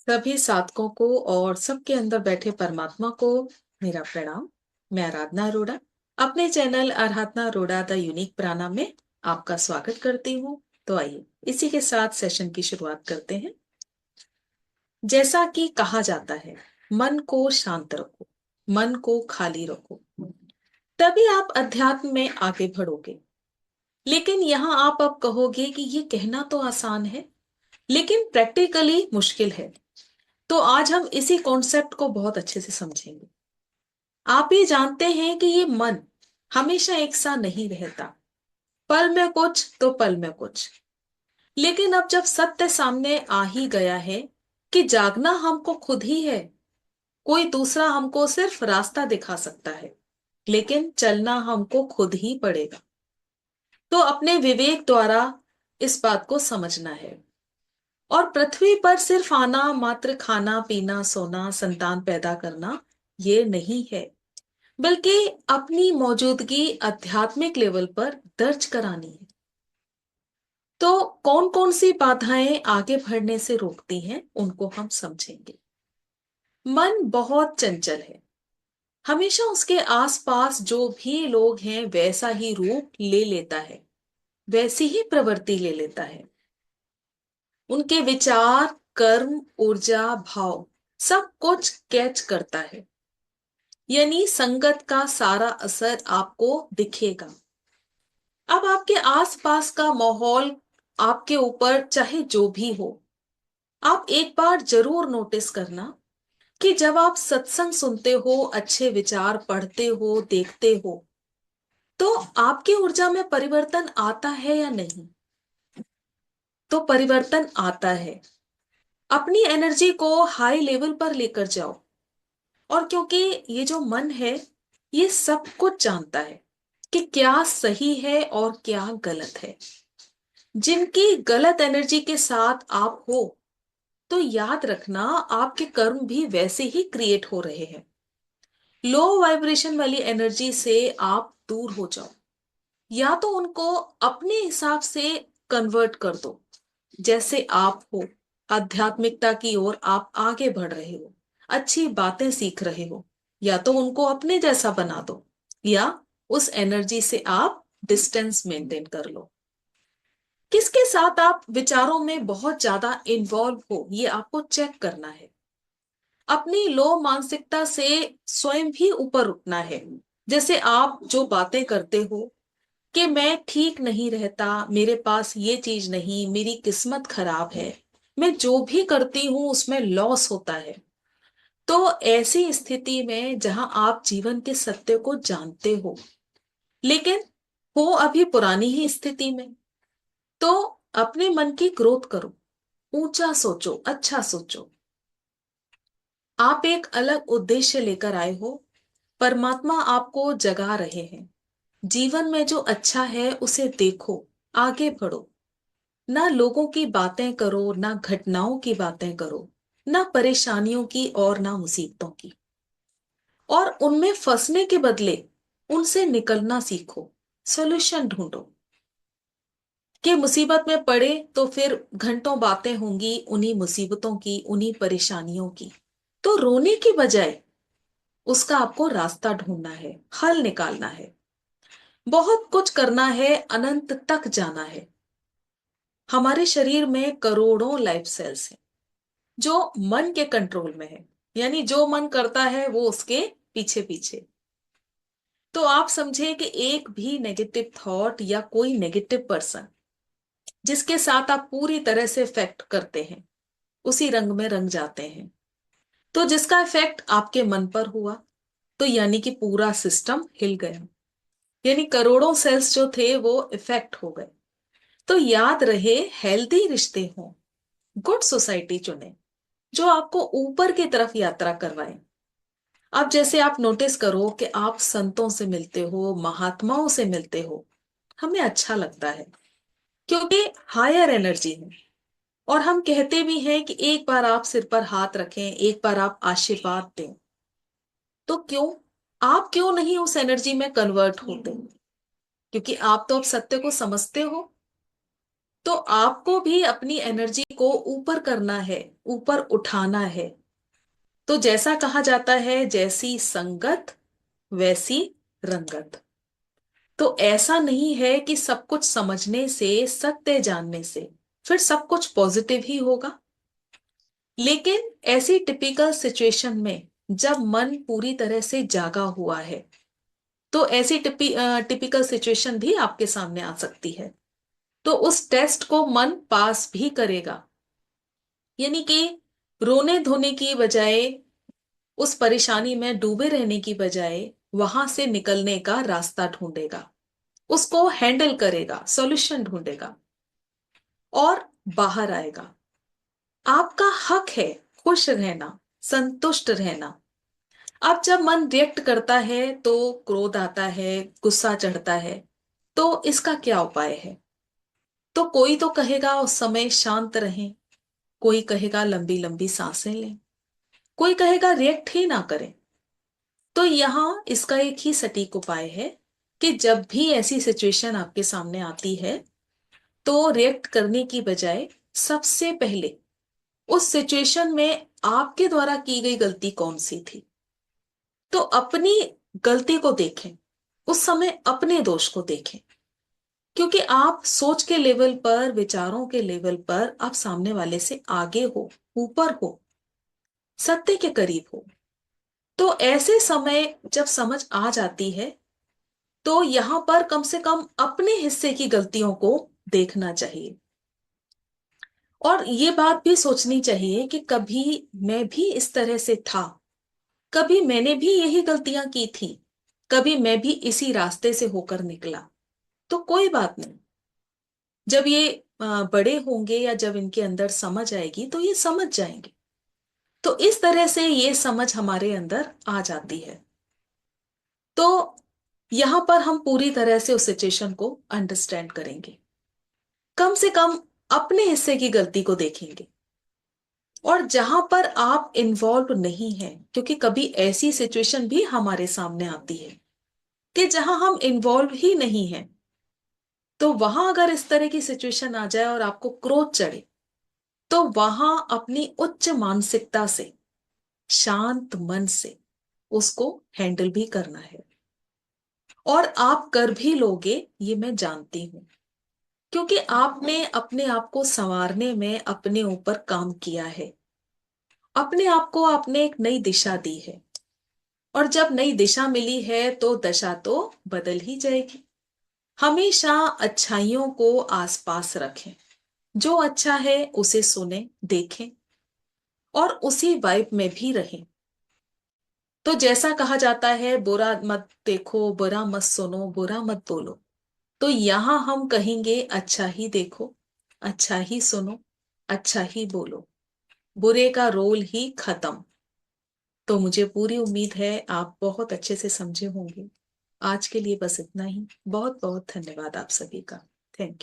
सभी साधकों को और सबके अंदर बैठे परमात्मा को मेरा प्रणाम। मैं आराधना अरोड़ा अपने channel Aradhana Arora the unique प्राणा में आपका स्वागत करती हूँ। तो आइए इसी के साथ सेशन की शुरुआत करते हैं। जैसा कि कहा जाता है, मन को शांत रखो, मन को खाली रखो, तभी आप अध्यात्म में आगे बढ़ोगे। लेकिन यहाँ आप अब कहोगे कि ये कहना तो आसान है, लेकिन प्रैक्टिकली मुश्किल है। तो आज हम इसी कॉन्सेप्ट को बहुत अच्छे से समझेंगे। आप ये जानते हैं कि ये मन हमेशा एक सा नहीं रहता, पल में कुछ तो पल में कुछ। लेकिन अब जब सत्य सामने आ ही गया है कि जागना हमको खुद ही है, कोई दूसरा हमको सिर्फ रास्ता दिखा सकता है, लेकिन चलना हमको खुद ही पड़ेगा। तो अपने विवेक द्वारा इस बात को समझना है। और पृथ्वी पर सिर्फ आना मात्र, खाना पीना सोना संतान पैदा करना ये नहीं है, बल्कि अपनी मौजूदगी आध्यात्मिक लेवल पर दर्ज करानी है। तो कौन कौन सी बाधाएं आगे बढ़ने से रोकती हैं, उनको हम समझेंगे। मन बहुत चंचल है। हमेशा उसके आसपास जो भी लोग हैं वैसा ही रूप ले लेता है, वैसी ही प्रवृत्ति ले लेता है। उनके विचार, कर्म, ऊर्जा, भाव सब कुछ कैच करता है। यानी संगत का सारा असर आपको दिखेगा। अब आपके आसपास का माहौल आपके ऊपर चाहे जो भी हो, आप एक बार जरूर नोटिस करना कि जब आप सत्संग सुनते हो, अच्छे विचार पढ़ते हो, देखते हो, तो आपकी ऊर्जा में परिवर्तन आता है या नहीं। तो परिवर्तन आता है। अपनी एनर्जी को हाई लेवल पर लेकर जाओ। और क्योंकि ये जो मन है, ये सब कुछ जानता है कि क्या सही है और क्या गलत है। जिनकी गलत एनर्जी के साथ आप हो, तो याद रखना आपके कर्म भी वैसे ही क्रिएट हो रहे हैं। लो वाइब्रेशन वाली एनर्जी से आप दूर हो जाओ, या तो उनको अपने हिसाब से कन्वर्ट कर दो। जैसे आप हो, आध्यात्मिकता की ओर आप आगे बढ़ रहे हो, अच्छी बातें सीख रहे हो, या तो उनको अपने जैसा बना दो, या उस एनर्जी से आप डिस्टेंस मेंटेन कर लो। किसके साथ आप विचारों में बहुत ज्यादा इन्वॉल्व हो, ये आपको चेक करना है। अपनी लो मानसिकता से स्वयं भी ऊपर उठना है। जैसे आप जो बातें करते हो कि मैं ठीक नहीं रहता, मेरे पास ये चीज नहीं, मेरी किस्मत खराब है, मैं जो भी करती हूं उसमें लॉस होता है। तो ऐसी स्थिति में जहां आप जीवन के सत्य को जानते हो, लेकिन हो अभी पुरानी ही स्थिति में, तो अपने मन की ग्रोथ करो, ऊंचा सोचो, अच्छा सोचो। आप एक अलग उद्देश्य लेकर आए हो। परमात्मा आपको जगा रहे हैं। जीवन में जो अच्छा है उसे देखो, आगे बढ़ो। ना लोगों की बातें करो, ना घटनाओं की बातें करो, ना परेशानियों की और ना मुसीबतों की। और उनमें फंसने के बदले उनसे निकलना सीखो, सॉल्यूशन ढूंढो। कि मुसीबत में पड़े तो फिर घंटों बातें होंगी उन्हीं मुसीबतों की, उन्हीं परेशानियों की। तो रोने की बजाय उसका आपको रास्ता ढूंढना है, हल निकालना है। बहुत कुछ करना है, अनंत तक जाना है। हमारे शरीर में करोड़ों लाइफ सेल्स हैं जो मन के कंट्रोल में है। यानी जो मन करता है वो उसके पीछे पीछे। तो आप समझे कि एक भी नेगेटिव थॉट या कोई नेगेटिव पर्सन जिसके साथ आप पूरी तरह से इफेक्ट करते हैं, उसी रंग में रंग जाते हैं। तो जिसका इफेक्ट आपके मन पर हुआ, तो यानी कि पूरा सिस्टम हिल गया। यानी करोड़ों सेल्स जो थे वो इफेक्ट हो गए। तो याद रहे, हेल्दी रिश्ते हों, गुड सोसाइटी चुने जो आपको ऊपर की तरफ यात्रा करवाए। अब जैसे आप नोटिस करो कि आप संतों से मिलते हो, महात्माओं से मिलते हो, हमें अच्छा लगता है क्योंकि हायर एनर्जी है। और हम कहते भी हैं कि एक बार आप सिर पर हाथ रखें, एक बार आप आशीर्वाद दें। तो क्यों, आप क्यों नहीं उस एनर्जी में कन्वर्ट होते? क्योंकि आप तो अब सत्य को समझते हो। तो आपको भी अपनी एनर्जी को ऊपर करना है, ऊपर उठाना है। तो जैसा कहा जाता है, जैसी संगत वैसी रंगत। तो ऐसा नहीं है कि सब कुछ समझने से, सत्य जानने से फिर सब कुछ पॉजिटिव ही होगा। लेकिन ऐसी टिपिकल सिचुएशन में जब मन पूरी तरह से जागा हुआ है, तो ऐसी टिपिकल सिचुएशन भी आपके सामने आ सकती है। तो उस टेस्ट को मन पास भी करेगा, यानी कि रोने धोने की बजाय, उस परेशानी में डूबे रहने की बजाय वहां से निकलने का रास्ता ढूंढेगा, उसको हैंडल करेगा, सॉल्यूशन ढूंढेगा और बाहर आएगा। आपका हक है खुश रहना, संतुष्ट रहना। अब जब मन रिएक्ट करता है तो क्रोध आता है, गुस्सा चढ़ता है, तो इसका क्या उपाय है? तो कोई तो कहेगा उस समय शांत रहें, कोई कहेगा लंबी लंबी सांसें लें, कोई कहेगा रिएक्ट ही ना करें। तो यहां इसका एक ही सटीक उपाय है कि जब भी ऐसी सिचुएशन आपके सामने आती है, तो रिएक्ट करने की बजाय सबसे पहले उस सिचुएशन में आपके द्वारा की गई गलती कौन सी थी, तो अपनी गलती को देखें, उस समय अपने दोष को देखें। क्योंकि आप सोच के लेवल पर, विचारों के लेवल पर आप सामने वाले से आगे हो, ऊपर हो, सत्य के करीब हो। तो ऐसे समय जब समझ आ जाती है, तो यहां पर कम से कम अपने हिस्से की गलतियों को देखना चाहिए। और ये बात भी सोचनी चाहिए कि कभी मैं भी इस तरह से था, कभी मैंने भी यही गलतियां की थी, कभी मैं भी इसी रास्ते से होकर निकला। तो कोई बात नहीं, जब ये बड़े होंगे या जब इनके अंदर समझ आएगी तो ये समझ जाएंगे। तो इस तरह से ये समझ हमारे अंदर आ जाती है। तो यहां पर हम पूरी तरह से उस सिचुएशन को अंडरस्टैंड करेंगे, कम से कम अपने हिस्से की गलती को देखेंगे। और जहां पर आप इन्वॉल्व नहीं हैं, क्योंकि कभी ऐसी सिचुएशन भी हमारे सामने आती है कि जहां हम इन्वॉल्व ही नहीं हैं, तो वहां अगर इस तरह की सिचुएशन आ जाए और आपको क्रोध चढ़े, तो वहां अपनी उच्च मानसिकता से, शांत मन से उसको हैंडल भी करना है। और आप कर भी लोगे, ये मैं जानती हूं, क्योंकि आपने अपने आप को संवारने में अपने ऊपर काम किया है। अपने आप को आपने एक नई दिशा दी है, और जब नई दिशा मिली है तो दशा तो बदल ही जाएगी। हमेशा अच्छाइयों को आसपास रखें, जो अच्छा है उसे सुने, देखें और उसी वाइब में भी रहें। तो जैसा कहा जाता है, बुरा मत देखो, बुरा मत सुनो, बुरा मत बोलो। तो यहां हम कहेंगे अच्छा ही देखो, अच्छा ही सुनो, अच्छा ही बोलो, बुरे का रोल ही खत्म। तो मुझे पूरी उम्मीद है आप बहुत अच्छे से समझे होंगे। आज के लिए बस इतना ही। बहुत बहुत धन्यवाद आप सभी का।